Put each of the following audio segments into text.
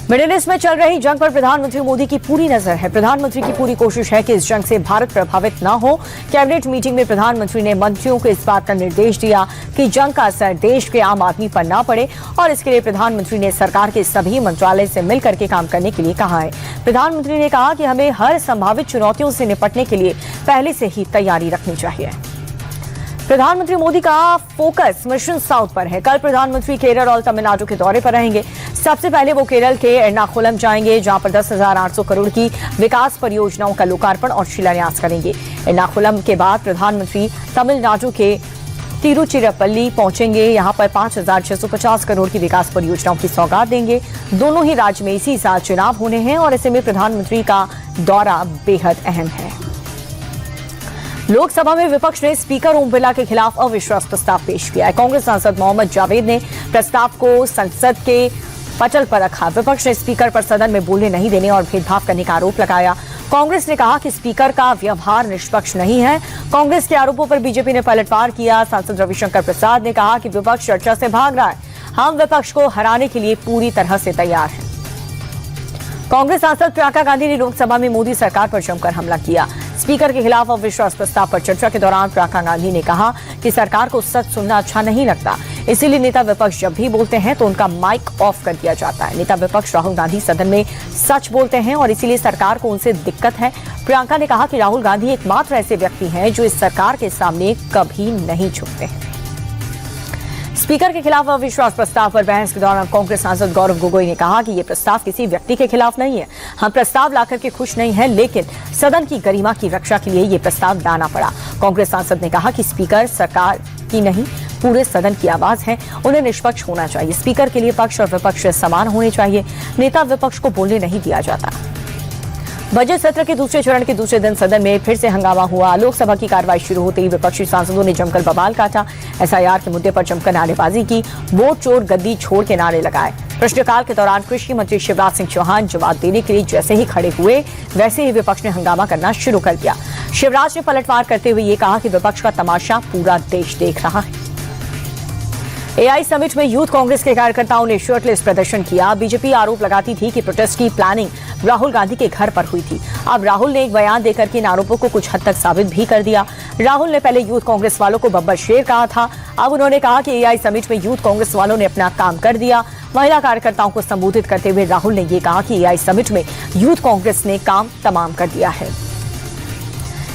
Middle east में चल रही जंग पर प्रधानमंत्री मोदी की पूरी नजर है। प्रधानमंत्री की पूरी कोशिश है कि इस जंग से भारत प्रभावित न हो। कैबिनेट मीटिंग में प्रधानमंत्री ने मंत्रियों को इस बात का निर्देश दिया कि जंग का असर देश के आम आदमी पर न पड़े और इसके लिए प्रधानमंत्री ने सरकार के सभी मंत्रालय से मिलकर के काम करने के लिए कहा है। प्रधानमंत्री ने कहा कि हमें हर संभावित चुनौतियों से निपटने के लिए पहले से ही तैयारी रखनी चाहिए। प्रधानमंत्री मोदी का फोकस मिशन साउथ पर है। कल प्रधानमंत्री केरल और तमिलनाडु के दौरे पर रहेंगे। सबसे पहले वो केरल के एर्नाकुलम जाएंगे, जहां पर 10,800 करोड़ की विकास परियोजनाओं का लोकार्पण और शिलान्यास करेंगे। एर्नाकुलम के बाद प्रधानमंत्री तमिलनाडु के तिरुचिरापल्ली पहुंचेंगे। यहां पर 5,650 करोड़ की विकास परियोजनाओं की सौगात देंगे। दोनों ही राज्य में इसी साल चुनाव होने हैं और ऐसे में प्रधानमंत्री का दौरा बेहद अहम है। लोकसभा में विपक्ष ने स्पीकर ओम बिरला के खिलाफ अविश्वास प्रस्ताव पेश किया है। कांग्रेस सांसद मोहम्मद जावेद ने प्रस्ताव को संसद के पटल पर रखा। विपक्ष ने स्पीकर पर सदन में बोलने नहीं देने और भेदभाव करने का आरोप लगाया। कांग्रेस ने कहा कि स्पीकर का व्यवहार निष्पक्ष नहीं है। कांग्रेस के आरोपों पर बीजेपी ने पलटवार किया। सांसद रविशंकर प्रसाद ने कहा कि विपक्ष चर्चा से भाग रहा है। हम विपक्ष को हराने के लिए पूरी तरह से तैयार हैं। कांग्रेस सांसद प्रियंका गांधी ने लोकसभा में मोदी सरकार पर जमकर हमला किया। स्पीकर के खिलाफ अविश्वास प्रस्ताव पर चर्चा के दौरान प्रियंका गांधी ने कहा कि सरकार को सच सुनना अच्छा नहीं लगता, इसीलिए नेता विपक्ष जब भी बोलते हैं तो उनका माइक ऑफ कर दिया जाता है। नेता विपक्ष राहुल गांधी सदन में सच बोलते हैं और इसीलिए सरकार को उनसे दिक्कत है। प्रियंका ने कहा कि राहुल गांधी एकमात्र ऐसे व्यक्ति हैं जो इस सरकार के सामने कभी नहीं झुकते हैं। स्पीकर के खिलाफ अविश्वास प्रस्ताव पर बहस के दौरान कांग्रेस सांसद गौरव गोगोई ने कहा कि यह प्रस्ताव किसी व्यक्ति के खिलाफ नहीं है। हम प्रस्ताव लाकर के खुश नहीं हैं, लेकिन सदन की गरिमा की रक्षा के लिए यह प्रस्ताव लाना पड़ा। कांग्रेस सांसद ने कहा कि स्पीकर सरकार की नहीं, पूरे सदन की आवाज है, उन्हें निष्पक्ष होना चाहिए। स्पीकर के लिए पक्ष और विपक्ष समान होने चाहिए। नेता विपक्ष को बोलने नहीं दिया जाता। बजट सत्र के दूसरे चरण के दूसरे दिन सदन में फिर से हंगामा हुआ। लोकसभा की कार्रवाई शुरू होते ही विपक्षी सांसदों ने जमकर बवाल काटा। एसआईआर के मुद्दे पर जमकर नारेबाजी की। वोट चोर गद्दी छोड़ के नारे लगाए। प्रश्नकाल के दौरान कृषि मंत्री शिवराज सिंह चौहान जवाब देने के लिए जैसे ही खड़े हुए वैसे ही विपक्ष ने हंगामा करना शुरू कर दिया। शिवराज ने पलटवार करते हुए ये कहा कि विपक्ष का तमाशा पूरा देश देख रहा है। एआई समिट में यूथ कांग्रेस के कार्यकर्ताओं ने शर्टलेस प्रदर्शन किया। बीजेपी आरोप लगाती थी कि प्रोटेस्ट की प्लानिंग राहुल गांधी के घर पर हुई थी। अब राहुल ने एक बयान देकर के इन आरोपों को कुछ हद तक साबित भी कर दिया। राहुल ने पहले यूथ कांग्रेस वालों को बब्बर शेर कहा था, अब उन्होंने कहा कि एआई समिट में यूथ कांग्रेस वालों ने अपना काम कर दिया। महिला कार्यकर्ताओं को संबोधित करते हुए राहुल ने यह कहा कि एआई समिट में यूथ कांग्रेस ने काम तमाम कर दिया है।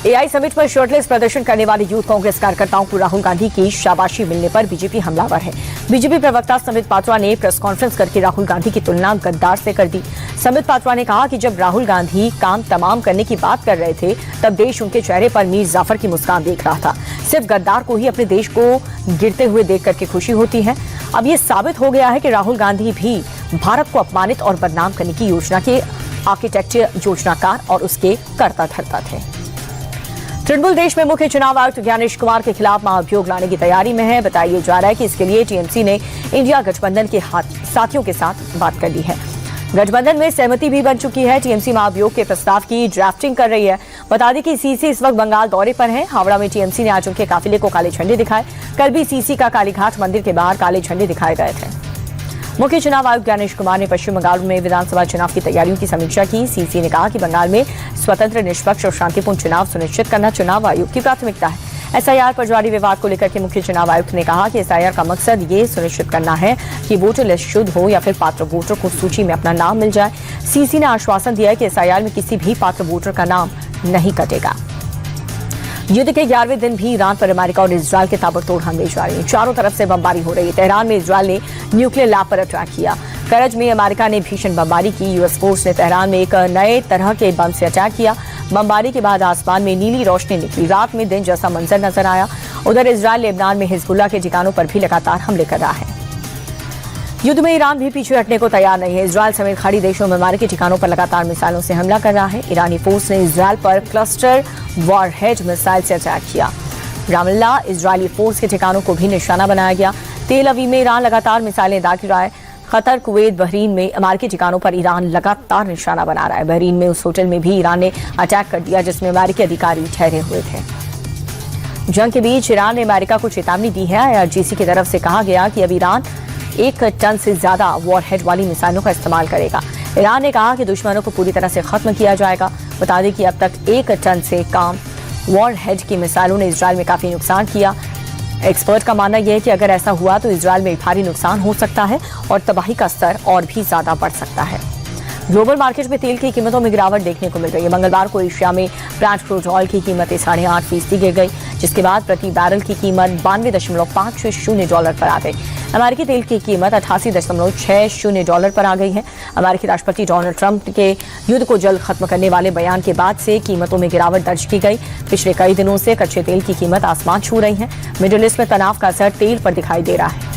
एआई समिट पर शर्टलेस प्रदर्शन करने वाले यूथ कांग्रेस कार्यकर्ताओं को राहुल गांधी की शाबाशी मिलने पर बीजेपी हमलावर है। बीजेपी प्रवक्ता संबित पात्रा ने प्रेस कॉन्फ्रेंस करके राहुल गांधी की तुलना गद्दार से कर दी। संबित पात्रा ने कहा कि जब राहुल गांधी काम तमाम करने की बात कर रहे थे तब देश उनके चेहरे पर मीर जाफर की मुस्कान देख रहा था। सिर्फ गद्दार को ही अपने देश को गिरते हुए देख करके खुशी होती है। अब ये साबित हो गया है कि राहुल गांधी भी भारत को अपमानित और बदनाम करने की योजना के आर्किटेक्चर, योजनाकार और उसके कर्ता धर्ता थे। तृणमूल देश में मुख्य चुनाव आयुक्त ज्ञानेश कुमार के खिलाफ महाभियोग लाने की तैयारी में है। बताया जा रहा है कि इसके लिए टीएमसी ने इंडिया गठबंधन के साथियों के साथ बात कर ली है। गठबंधन में सहमति भी बन चुकी है। टीएमसी महाभियोग के प्रस्ताव की ड्राफ्टिंग कर रही है। बता दें कि सीसी इस वक्त बंगाल दौरे पर है। हावड़ा में टीएमसी ने आज उनके काफिले को काले झंडे दिखाए। कल भी सीसी का कालीघाट मंदिर के बाहर काले झंडे दिखाए गए थे। मुख्य चुनाव आयुक्त ज्ञानेश कुमार ने पश्चिम बंगाल में विधानसभा चुनाव की तैयारियों की समीक्षा की। सीसी ने कहा कि बंगाल में स्वतंत्र, निष्पक्ष और शांतिपूर्ण चुनाव सुनिश्चित करना चुनाव आयोग की प्राथमिकता है। एसआईआर पर जारी विवाद को लेकर के मुख्य चुनाव आयुक्त ने कहा कि एसआईआर का मकसद ये सुनिश्चित करना है कि वोटर लिस्ट शुद्ध हो या फिर पात्र वोटर को सूची में अपना नाम मिल जाए। सीसी ने आश्वासन दिया है कि एसआईआर में किसी भी पात्र वोटर का नाम नहीं कटेगा। युद्ध के 11वें दिन भी ईरान पर अमेरिका और इजरायल के ताबड़तोड़ हमले जारी हैं। चारों तरफ से बमबारी हो रही है। तेहरान में इजरायल ने न्यूक्लियर लैब पर अटैक किया। करज में अमेरिका ने भीषण बमबारी की। यूएस फोर्स ने तेहरान में एक नए तरह के बम से अटैक किया। बमबारी के बाद आसमान में नीली रोशनी निकली। रात में दिन जैसा मंजर नजर आया। उधर इजरायल लेबनान में हिजबुल्लाह के ठिकानों पर भी लगातार हमले कर रहा है। युद्ध में ईरान भी पीछे हटने को तैयार नहीं है। इजरायल समेत खाड़ी देशों में अमेरिकी ठिकानों पर लगातार मिसाइलों से हमला कर रहा है। ईरानी फोर्स ने इजरायल पर क्लस्टर वॉरहेड मिसाइल से अटैक किया। रामल्ला इजरायली फोर्स के ठिकानों को भी निशाना बनाया गया। तेल अवीव में ईरान लगातार मिसाइलें दाग रहा है। कतर, कुवैत, बहरीन में अमेरिकी ठिकानों पर ईरान लगातार निशाना बना रहा है। बहरीन में उस होटल में भी ईरान ने अटैक कर दिया जिसमें अमेरिकी अधिकारी ठहरे हुए थे। जंग के बीच ईरान ने अमेरिका को चेतावनी दी है। आईआरजीसी की तरफ से कहा गया कि अब ईरान 1 टन से ज्यादा वॉरहेड वाली मिसाइलों का इस्तेमाल करेगा। ईरान ने कहा कि दुश्मनों को पूरी तरह से खत्म किया जाएगा। बता दें कि अब तक 1 टन से कम वॉरहेड की मिसाइलों ने इजरायल में काफी नुकसान किया। एक्सपर्ट का मानना यह है कि अगर ऐसा हुआ तो इजरायल में भारी नुकसान हो सकता है और तबाही का स्तर और भी ज्यादा बढ़ सकता है। ग्लोबल मार्केट में तेल की कीमतों में गिरावट देखने को मिल रही है। मंगलवार को एशिया में ब्रेंट क्रूड ऑयल की कीमतें 8.5% गिर गई, जिसके बाद प्रति बैरल की कीमत $92.50 पर आ गई। अमेरिकी तेल की कीमत $88.60 पर आ गई है। अमेरिकी राष्ट्रपति डोनाल्ड ट्रंप के युद्ध को जल्द खत्म करने वाले बयान के बाद से कीमतों में गिरावट दर्ज की गई। पिछले कई दिनों से कच्चे तेल की कीमत आसमान छू रही है। मिडिल ईस्ट में तनाव का असर तेल पर दिखाई दे रहा है।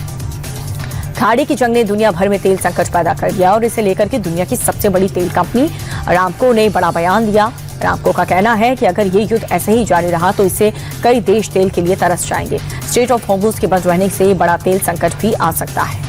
खाड़ी की जंग ने दुनिया भर में तेल संकट पैदा कर दिया और इसे लेकर के दुनिया की सबसे बड़ी तेल कंपनी अरामको ने बड़ा बयान दिया। अरामको का कहना है कि अगर ये युद्ध ऐसे ही जारी रहा तो इससे कई देश तेल के लिए तरस जाएंगे। स्ट्रेट ऑफ हॉर्मुज़ के बंद रहने से बड़ा तेल संकट भी आ सकता है।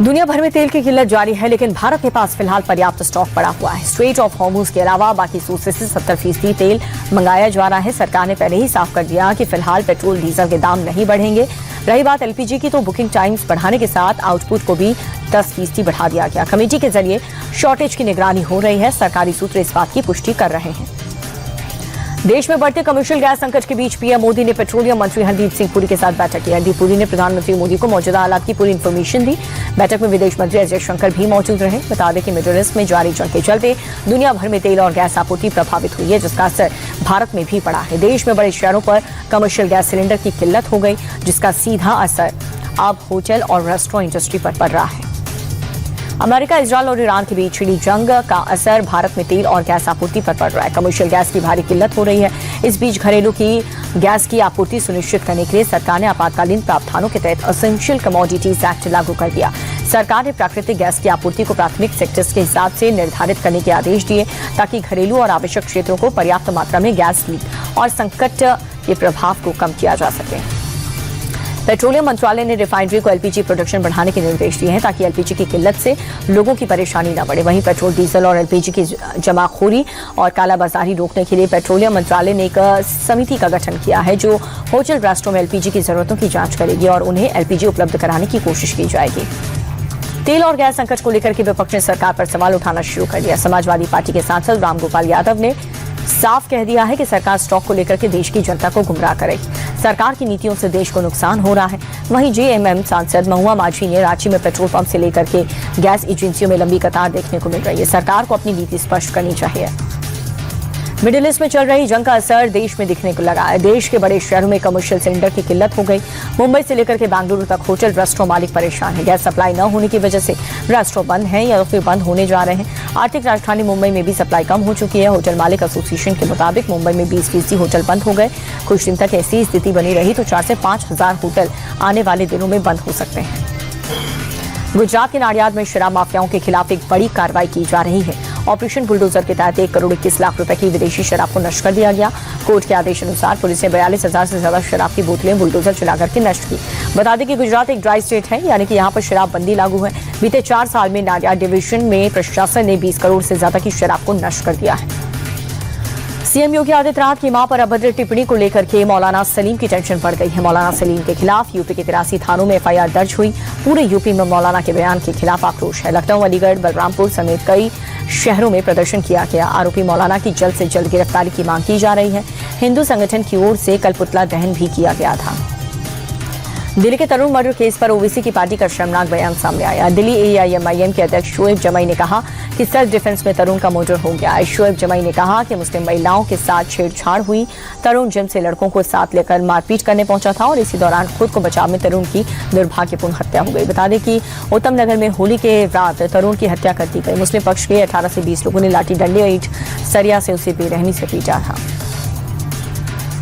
दुनिया भर में तेल की किल्लत जारी है, लेकिन भारत के पास फिलहाल पर्याप्त स्टॉक पड़ा हुआ है। स्ट्रेट ऑफ हॉर्मुज़ के अलावा बाकी सोर्सेज से 70% तेल मंगाया जा रहा है। सरकार ने पहले ही साफ कर दिया कि फिलहाल पेट्रोल डीजल के दाम नहीं बढ़ेंगे। रही बात एलपीजी की, तो बुकिंग टाइम्स बढ़ाने के साथ आउटपुट को भी 10% बढ़ा दिया गया। कमेटी के जरिए शॉर्टेज की निगरानी हो रही है। सरकारी सूत्र इस बात की पुष्टि कर रहे हैं। देश में बढ़ते कमर्शियल गैस संकट के बीच पीएम मोदी ने पेट्रोलियम मंत्री हरदीप सिंह पुरी के साथ बैठक की। हरदीप पुरी ने प्रधानमंत्री मोदी को मौजूदा हालात की पूरी इन्फॉर्मेशन दी। बैठक में विदेश मंत्री एस जयशंकर भी मौजूद रहे। बता दें कि मिडिल ईस्ट में जारी जंग के चलते दुनिया भर में तेल और गैस आपूर्ति प्रभावित हुई है, जिसका असर भारत में भी पड़ा है। देश में बड़े शहरों पर कमर्शियल गैस सिलेंडर की किल्लत हो गई, जिसका सीधा असर अब होटल और रेस्टोरेंट इंडस्ट्री पर पड़ रहा है। अमेरिका, इजरायल और ईरान के बीच छिड़ी जंग का असर भारत में तेल और गैस आपूर्ति पर पड़ रहा है। कमर्शियल गैस की भारी किल्लत हो रही है। इस बीच घरेलू की गैस की आपूर्ति सुनिश्चित करने के लिए सरकार ने आपातकालीन प्रावधानों के तहत एसेंशियल कमोडिटीज एक्ट लागू कर दिया। सरकार ने प्राकृतिक गैस की आपूर्ति को प्राथमिक सेक्टर्स के हिसाब से निर्धारित करने के आदेश दिए, ताकि घरेलू और आवश्यक क्षेत्रों को पर्याप्त मात्रा में गैस लीक और संकट के प्रभाव को कम किया जा सके। पेट्रोलियम मंत्रालय ने रिफाइनरी को एलपीजी प्रोडक्शन बढ़ाने के निर्देश दिए हैं, ताकि एलपीजी की किल्लत से लोगों की परेशानी न बढ़े। वहीं पेट्रोल, डीजल और एलपीजी की जमाखोरी और कालाबाजारी रोकने के लिए पेट्रोलियम मंत्रालय ने एक समिति का गठन किया है, जो होटल रेस्टोरेंट में एलपीजी की जरूरतों की जांच करेगी और उन्हें एलपीजी उपलब्ध कराने की कोशिश की जाएगी। तेल और गैस संकट को लेकर के विपक्ष ने सरकार पर सवाल उठाना शुरू कर दिया। समाजवादी पार्टी के सांसद रामगोपाल यादव ने साफ कह दिया है कि सरकार स्टॉक को लेकर के देश की जनता को गुमराह करेगी। सरकार की नीतियों से देश को नुकसान हो रहा है। वहीं जेएमएम सांसद महुआ माझी ने रांची में पेट्रोल पंप से लेकर के गैस एजेंसियों में लंबी कतार देखने को मिल रही है। सरकार को अपनी नीति स्पष्ट करनी चाहिए। मिडिल ईस्ट में चल रही जंग का असर देश में दिखने को लगा है। देश के बड़े शहरों में कमर्शियल सिलेंडर की किल्लत हो गई। मुंबई से लेकर के बेंगलुरु तक होटल, रेस्टोरेंट मालिक परेशान है। गैस सप्लाई न होने की वजह से रेस्टोरेंट बंद हैं या फिर बंद होने जा रहे हैं। आर्थिक राजधानी मुंबई में भी सप्लाई कम हो चुकी है। होटल मालिक एसोसिएशन के मुताबिक मुंबई में 20% होटल बंद हो गए। कुछ दिन तक ऐसी स्थिति बनी रही तो 4 से 5 हजार होटल आने वाले दिनों में बंद हो सकते हैं। गुजरात के नाडियाद में शराब माफियाओं के खिलाफ एक बड़ी कार्रवाई की जा रही है। ऑपरेशन बुलडोजर के तहत 1 करोड़ 21 लाख रुपए की विदेशी शराब को नष्ट कर दिया गया। कोर्ट के आदेश अनुसार पुलिस ने 42,000 से ज्यादा शराब की बोतलें बुलडोजर चलाकर के नष्ट की। बता दें कि गुजरात एक ड्राई स्टेट है, यानी कि यहाँ पर शराब बंदी लागू है। बीते 4 साल में नाडियाद डिवीजन में प्रशासन ने 20 करोड़ से ज्यादा की शराब को नष्ट कर दिया है। सीएम योगी आदित्यनाथ की मां पर अभद्र टिप्पणी को लेकर के मौलाना सलीम की टेंशन बढ़ गई है। मौलाना सलीम के खिलाफ यूपी के 83 थानों में एफआईआर दर्ज हुई। पूरे यूपी में मौलाना के बयान के खिलाफ आक्रोश है। लखनऊ, अलीगढ़, बलरामपुर समेत कई शहरों में प्रदर्शन किया गया। आरोपी मौलाना की जल्द से जल्द गिरफ्तारी की मांग की जा रही है। हिंदू संगठन की ओर से कल पुतला दहन भी किया गया था। दिल्ली के तरुण मर्डर केस पर ओवैसी की पार्टी का शर्मनाक बयान सामने आया। दिल्ली एआईएमआईएम के अध्यक्ष शोएब जमाई ने कहा कि सेल्फ डिफेंस में तरुण का मर्डर हो गया है। शोएब जमाई ने कहा कि मुस्लिम महिलाओं के साथ छेड़छाड़ हुई। तरुण जिम से लड़कों को साथ लेकर मारपीट करने पहुंचा था और इसी दौरान खुद को बचाव में तरुण की दुर्भाग्यपूर्ण हत्या हो गई। बता दें कि उत्तम नगर में होली के रात तरुण की हत्या कर दी गई। मुस्लिम पक्ष के 18 से 20 लोगों ने लाठी, डंडे और ईंट सरिया से उसे बेरहमी से पीटा था।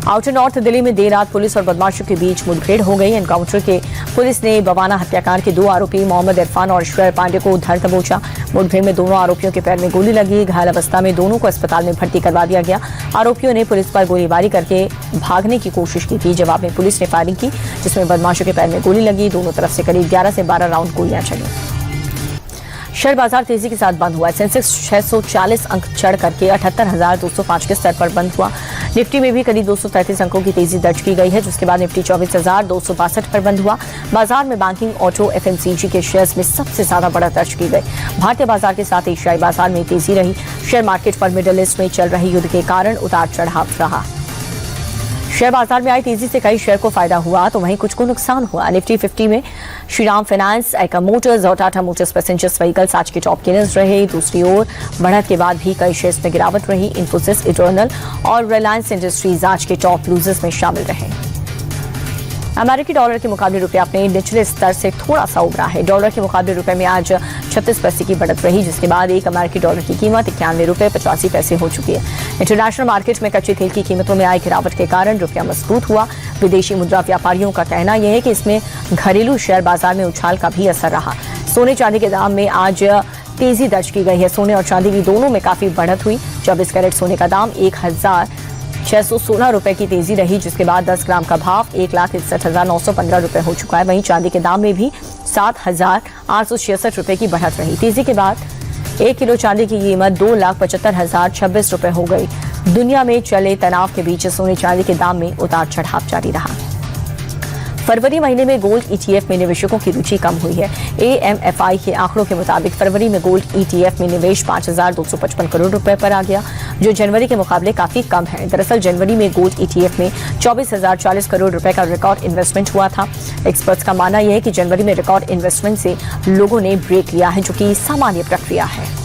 आउटर नॉर्थ दिल्ली में देर रात पुलिस और बदमाशों के बीच मुठभेड़ हो गई। एनकाउंटर के पुलिस ने बवाना हत्याकांड के 2 आरोपी मोहम्मद इरफान और श्वेर पांडे को धर दबोचा। मुठभेड़ में दोनों आरोपियों के पैर में गोली लगी। घायल अवस्था में दोनों को अस्पताल में भर्ती करवा दिया गया। आरोपियों ने पुलिस पर गोलीबारी करके भागने की कोशिश की थी। जवाब में पुलिस ने फायरिंग की, जिसमें बदमाशों के पैर में गोली लगी। दोनों तरफ से करीब 11 से 12 राउंड गोलियां चली। शेयर बाजार तेजी के साथ बंद हुआ। सेंसेक्स 640 अंक चढ़ करके 78,205 के स्तर पर बंद हुआ। निफ्टी में भी करीब 233 अंकों की तेजी दर्ज की गई है, जिसके बाद निफ्टी 24,262 पर बंद हुआ। बाजार में बैंकिंग, ऑटो, एफएमसीजी के शेयर्स में सबसे ज्यादा बढ़त दर्ज की गई। भारतीय बाजार के साथ एशियाई बाजार में तेजी रही। शेयर मार्केट पर मिडिल ईस्ट में चल रहे युद्ध के कारण उतार चढ़ाव रहा। शेयर बाजार में आई तेजी से कई शेयर को फायदा हुआ तो वहीं कुछ को नुकसान हुआ। निफ्टी 50 में श्रीराम फाइनेंस, एका मोटर्स और टाटा मोटर्स पैसेंजर्स व्हीकल्स आज के टॉप गेनर्स रहे। दूसरी ओर बढ़त के बाद भी कई शेयर्स में गिरावट रही। इन्फोसिस, इटर्नल और रिलायंस इंडस्ट्रीज आज के टॉप लूजर्स में शामिल रहे। अमेरिकी डॉलर के मुकाबले रुपया अपने निचले स्तर से थोड़ा सा उभरा है। डॉलर के मुकाबले रुपए में आज 36 पैसे की बढ़त रही, जिसके बाद एक अमेरिकी डॉलर की कीमत 91 रुपये 85 पैसे हो चुकी है। इंटरनेशनल मार्केट में कच्चे तेल की कीमतों में आई गिरावट के कारण रुपया मजबूत हुआ। विदेशी मुद्रा व्यापारियों का कहना यह है कि इसमें घरेलू शेयर बाजार में उछाल का भी असर रहा। सोने चांदी के दाम में आज तेजी दर्ज की गई है। सोने और चांदी की दोनों में काफी बढ़त हुई। 24 कैरेट सोने का दाम 1,616 रुपए की तेजी रही, जिसके बाद 10 ग्राम का भाव 1,61,915 रुपए हो चुका है। वहीं चांदी के दाम में भी 7,866 रुपए की बढ़त रही। तेजी के बाद 1 किलो चांदी की कीमत 2,75,026 रुपए हो गई। दुनिया में चले तनाव के बीच सोने चांदी के दाम में उतार चढ़ाव जारी रहा। फरवरी महीने में गोल्ड ईटीएफ में निवेशकों की रुचि कम हुई है। एएमएफआई के आंकड़ों के मुताबिक फरवरी में गोल्ड ईटीएफ में निवेश 5,255 करोड़ रुपए पर आ गया, जो जनवरी के मुकाबले काफी कम है। दरअसल जनवरी में गोल्ड ईटीएफ में 24,040 करोड़ रुपए का रिकॉर्ड इन्वेस्टमेंट हुआ था। एक्सपर्ट्स का मानना यह है कि जनवरी में रिकॉर्ड इन्वेस्टमेंट से लोगों ने ब्रेक लिया है, जो कि सामान्य प्रक्रिया है।